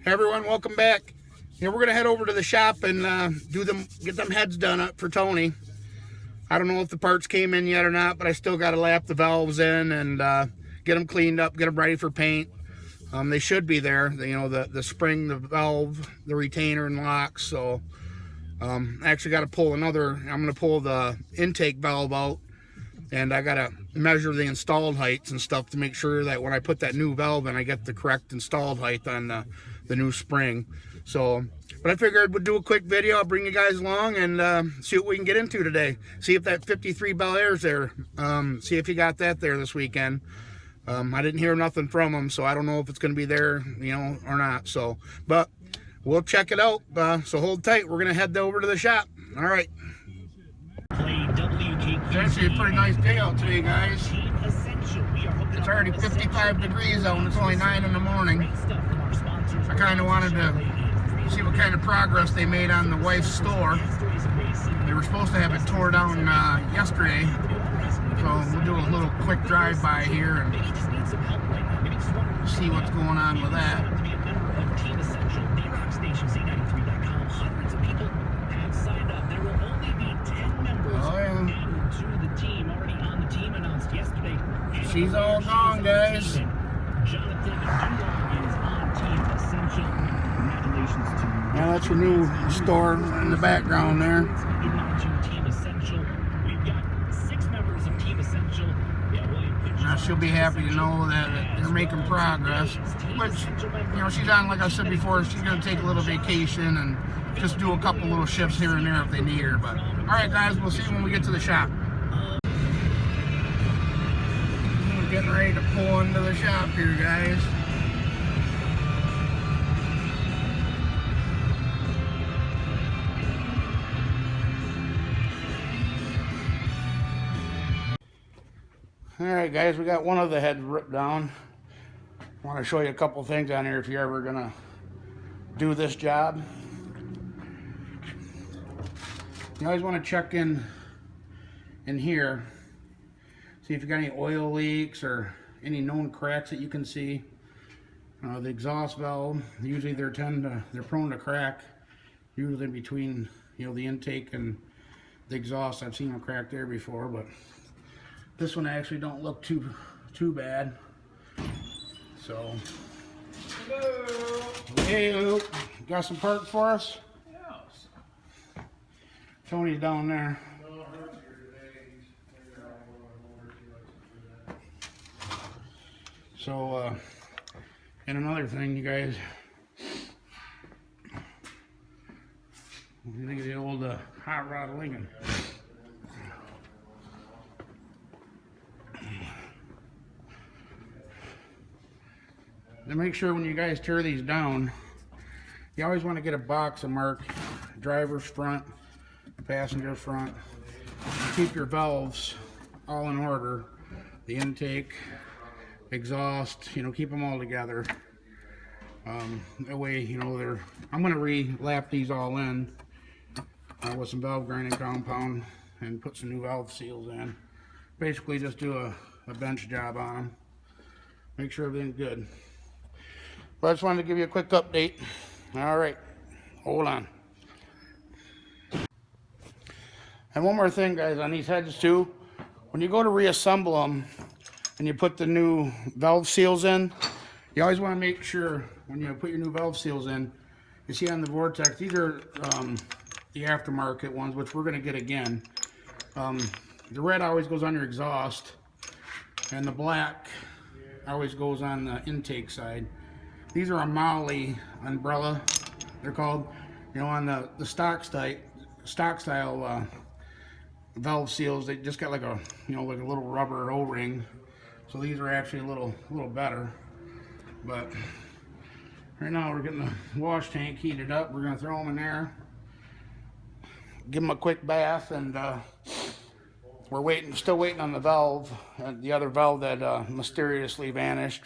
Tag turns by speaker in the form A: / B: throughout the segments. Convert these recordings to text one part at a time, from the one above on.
A: Hey everyone, welcome back. We're gonna head over to the shop and get them heads done up for Tony. I don't know if the parts came in yet or not, but I still got to lap the valves in and get them cleaned up, get them ready for paint. They should be there. The spring, the valve, the retainer, and locks. So I actually got to pull another. I'm gonna pull the intake valve out, and I gotta measure the installed heights and stuff to make sure that when I put that new valve in, I get the correct installed height on the new spring. So, but I figured we'd do a quick video. I'll bring you guys along and see what we can get into today. See if that 53 Bel Air's there. See if you got that there this weekend. I didn't hear nothing from them, so I don't know if it's going to be there, or not. So, but we'll check it out. So hold tight. We're going to head over to the shop. All right. It's actually a pretty nice day out today, guys. It's already 55 degrees out and it's only 9 in the morning. I kind of wanted to see what kind of progress they made on the wife's store. They were supposed to have it tore down yesterday, so we'll do a little quick drive-by here and see what's going on with that. Oh yeah. She's all gone, guys. Yeah, that's your new store in the background there. Now she'll be happy to know that they're making progress. Which, she's on, like I said before, she's going to take a little vacation and just do a couple little shifts here and there if they need her. But all right, guys, we'll see you when we get to the shop. We're getting ready to pull into the shop here, guys. Alright guys, we got one of the heads ripped down. I want to show you a couple things on here if you're ever gonna do this job. You always want to check in here, see if you got any oil leaks or any known cracks that you can see. The exhaust valve, usually they're prone to crack, usually between the intake and the exhaust. I've seen them crack there before, but this one actually don't look too bad. So, hey, got some parts for us? Yes. Tony's down there. So, and another thing, you guys, what do you think of the old hot rod Lincoln? Now make sure when you guys tear these down, you always want to get a box and mark driver's front, passenger front. Keep your valves all in order, the intake, exhaust, keep them all together. That way, I'm going to re-lap these all in with some valve grinding compound and put some new valve seals in. Basically just do a bench job on them. Make sure everything's good. But I just wanted to give you a quick update. All right, hold on. And one more thing, guys, on these heads too, when you go to reassemble them and you put the new valve seals in, you always want to make sure when you put your new valve seals in, you see on the Vortec, these are the aftermarket ones, which we're going to get again. The red always goes on your exhaust, and the black always goes on the intake side. These are a Molly umbrella, they're called. On the stock style valve seals, they just got like a like a little rubber O-ring. So these are actually a little better. But right now we're getting the wash tank heated up. We're gonna throw them in there, give them a quick bath, and we're still waiting on the valve, the other valve that mysteriously vanished.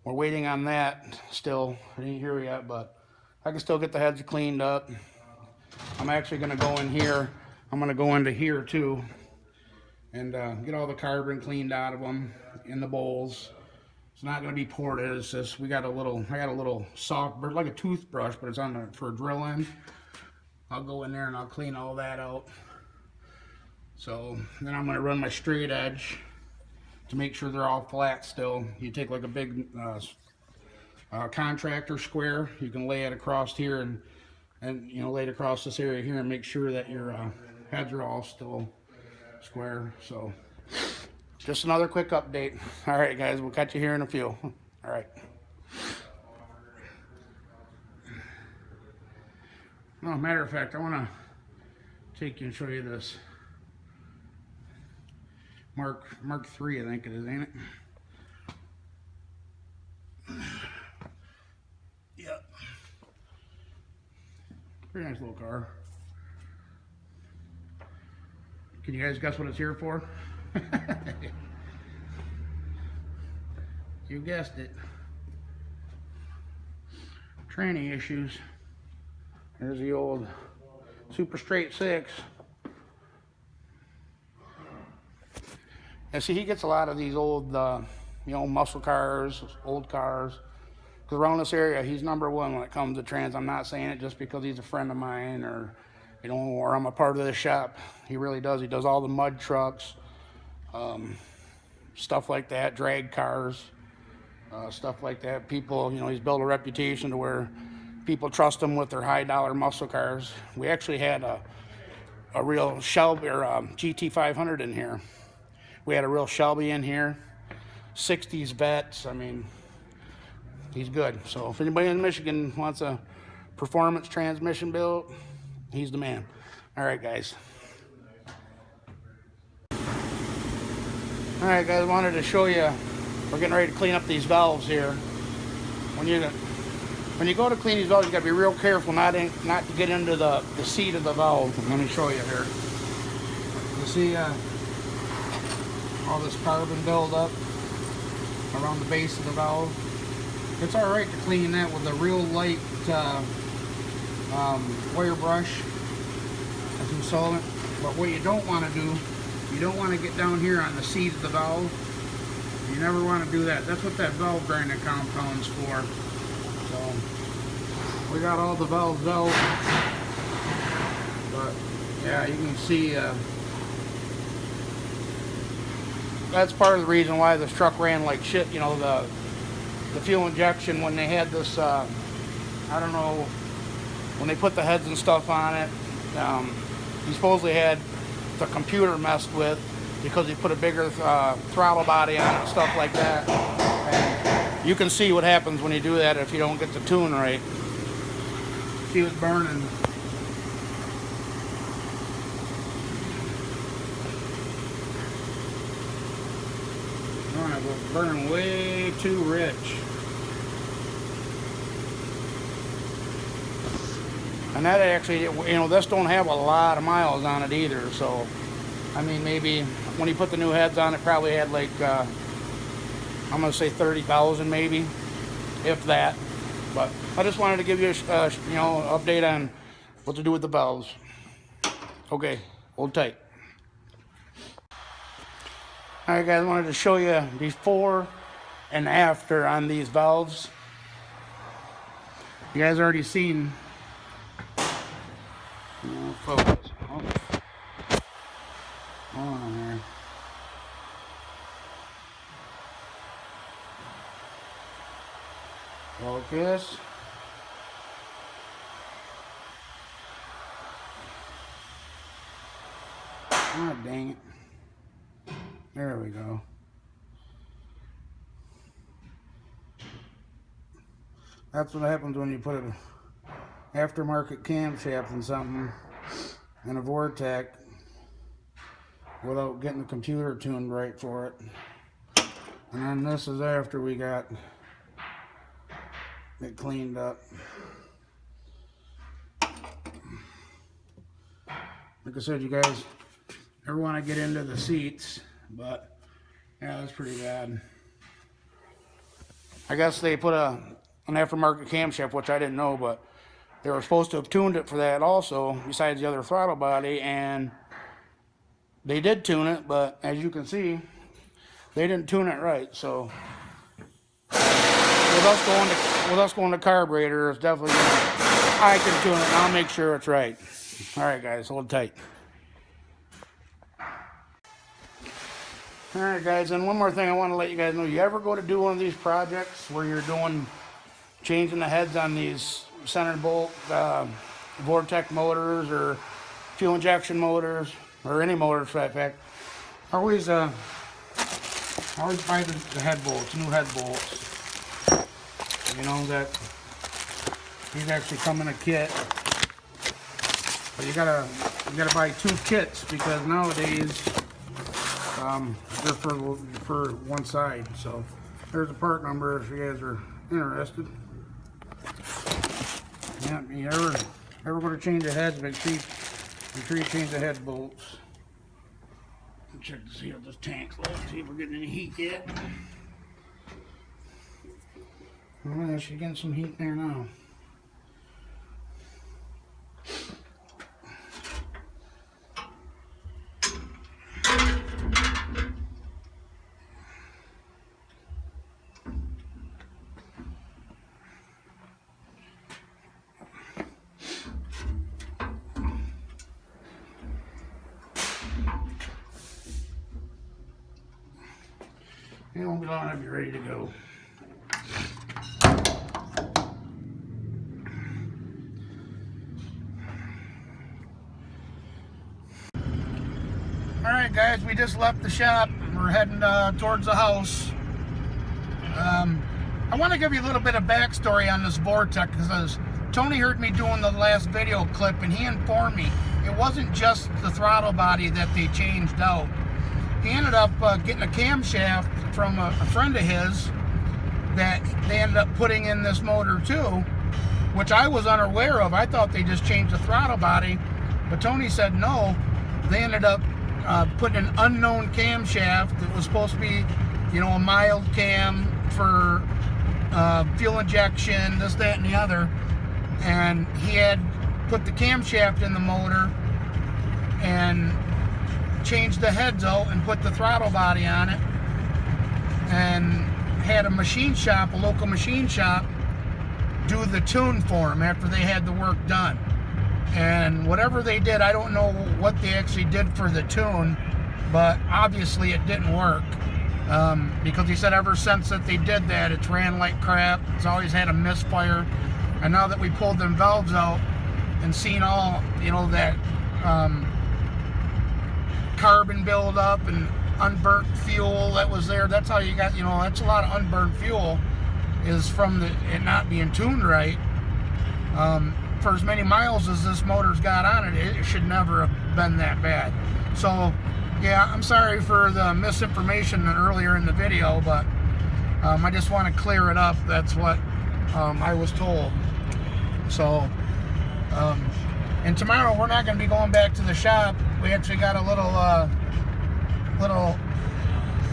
A: We're waiting on that still. I didn't hear yet, but I can still get the heads cleaned up. I'm actually going to go in here. I'm going to go into here too and get all the carbon cleaned out of them in the bowls. It's not going to be ported. It's just I got a little soft, like a toothbrush, but it's on for a drill end. I'll go in there and I'll clean all that out. So then I'm going to run my straight edge to make sure they're all flat still. You take like a big contractor square, you can lay it across here and you know, lay it across this area here and make sure that your heads are all still square. So just another quick update. All right, guys, we'll catch you here in a few. All right. Oh, matter of fact, I want to take you and show you this Mark III, I think it is, ain't it? Yep. Pretty nice little car. Can you guys guess what it's here for? You guessed it. Tranny issues. There's the old Super Straight 6. And see, he gets a lot of these old, you know, muscle cars, old cars. Because around this area, he's number one when it comes to trans. I'm not saying it just because he's a friend of mine or, you know, or I'm a part of the shop. He really does. He does all the mud trucks, stuff like that, drag cars, stuff like that. People, you know, he's built a reputation to where people trust him with their high dollar muscle cars. We actually had a real Shelby or GT500 in here. We had a real Shelby in here, 60s vets. I mean, he's good. So if anybody in Michigan wants a performance transmission built, he's the man. All right, guys. All right, guys, wanted to show you, we're getting ready to clean up these valves here. When you go to clean these valves, you gotta be real careful not to get into the seat of the valve. Let me show you here. You see all this carbon buildup around the base of the valve. It's all right to clean that with a real light wire brush and some solvent. But what you don't want to do, you don't want to get down here on the seat of the valve. You never want to do that. That's what that valve grinding compound's for. So we got all the valves out, but yeah, you can see that's part of the reason why this truck ran like shit. You know, the fuel injection, when they had this, I don't know, when they put the heads and stuff on it, he supposedly had the computer messed with because he put a bigger throttle body on it and stuff like that. And you can see what happens when you do that if you don't get the tune right. She was burning. It was burning way too rich. And that actually, you know, this don't have a lot of miles on it either. So, I mean, maybe when he put the new heads on, it probably had like, I'm going to say 30,000 maybe, if that. But I just wanted to give you a, you know, update on what to do with the valves. Okay, hold tight. All right, guys, I wanted to show you before and after on these valves. You guys already seen. Focus. Oh. Hold on here. Focus. Oh, dang it. There we go. That's what happens when you put an aftermarket camshaft in something in a Vortec without getting the computer tuned right for it. And then this is after we got it cleaned up. Like I said, you guys never want to get into the seats, but yeah, that's pretty bad. I guess they put an aftermarket camshaft, which I didn't know, but they were supposed to have tuned it for that also, besides the other throttle body, and they did tune it, but as you can see, they didn't tune it right. So with us going to carburetor, it's definitely I can tune it, and I'll make sure it's right. All right, guys, hold tight. All right, guys, and one more thing I want to let you guys know. You ever go to do one of these projects where you're changing the heads on these center bolt Vortec motors or fuel injection motors or any motors for that fact, always buy the head bolts, new head bolts. You know that these actually come in a kit, but you gotta buy 2 kits because nowadays they're for one side. So there's a part number if you guys are interested. Yeah, you ever going to change the heads, make sure you change the head bolts. Check to see if this tank's low, see if we're getting any heat yet. Well, I should get some heat there now. It won't be long, I'll be ready to go. Alright guys, we just left the shop. We're heading towards the house. I want to give you a little bit of backstory on this Vortec because Tony heard me doing the last video clip and he informed me it wasn't just the throttle body that they changed out. He ended up getting a camshaft from a friend of his that they ended up putting in this motor too, which I was unaware of. I thought they just changed the throttle body, but Tony said no. They ended up putting an unknown camshaft that was supposed to be, you know, a mild cam for fuel injection, this, that, and the other. And he had put the camshaft in the motor and changed the heads out and put the throttle body on it, and had a machine shop, a local machine shop, do the tune for him after they had the work done. And whatever they did, I don't know what they actually did for the tune, but obviously it didn't work, because he said ever since that they did that, it's ran like crap. It's always had a misfire. And now that we pulled them valves out and seen all, you know, that carbon buildup and unburnt fuel that was there, that's how you got, you know, that's a lot of unburnt fuel, is from it not being tuned right. For as many miles as this motor's got on it, it should never have been that bad. So yeah, I'm sorry for the misinformation earlier in the video, but I just want to clear it up. That's what I was told. So and tomorrow we're not going to be going back to the shop. We actually got a little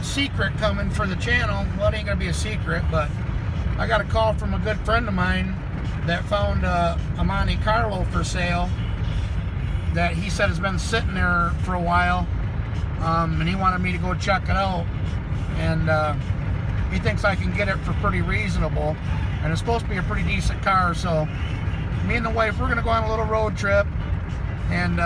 A: secret coming for the channel. Well, it ain't going to be a secret, but I got a call from a good friend of mine that found a Monte Carlo for sale that he said has been sitting there for a while, and he wanted me to go check it out, and he thinks I can get it for pretty reasonable, and it's supposed to be a pretty decent car. So me and the wife, we're gonna go on a little road trip and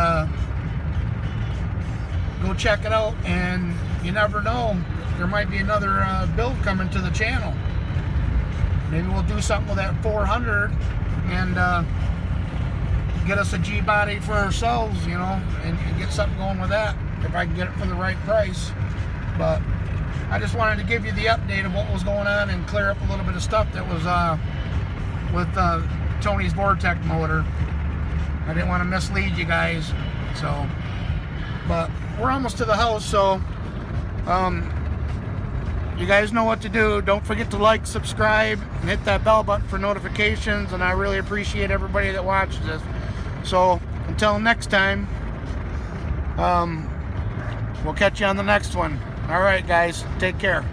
A: go check it out, and you never know, there might be another build coming to the channel. Maybe we'll do something with that 400 and get us a G-body for ourselves, you know, and get something going with that if I can get it for the right price. But I just wanted to give you the update of what was going on and clear up a little bit of stuff that was with Tony's Vortec motor. I didn't want to mislead you guys. So, but we're almost to the house, so you guys know what to do. Don't forget to like, subscribe, and hit that bell button for notifications, and I really appreciate everybody that watches this. So until next time, we'll catch you on the next one. All right, guys, take care.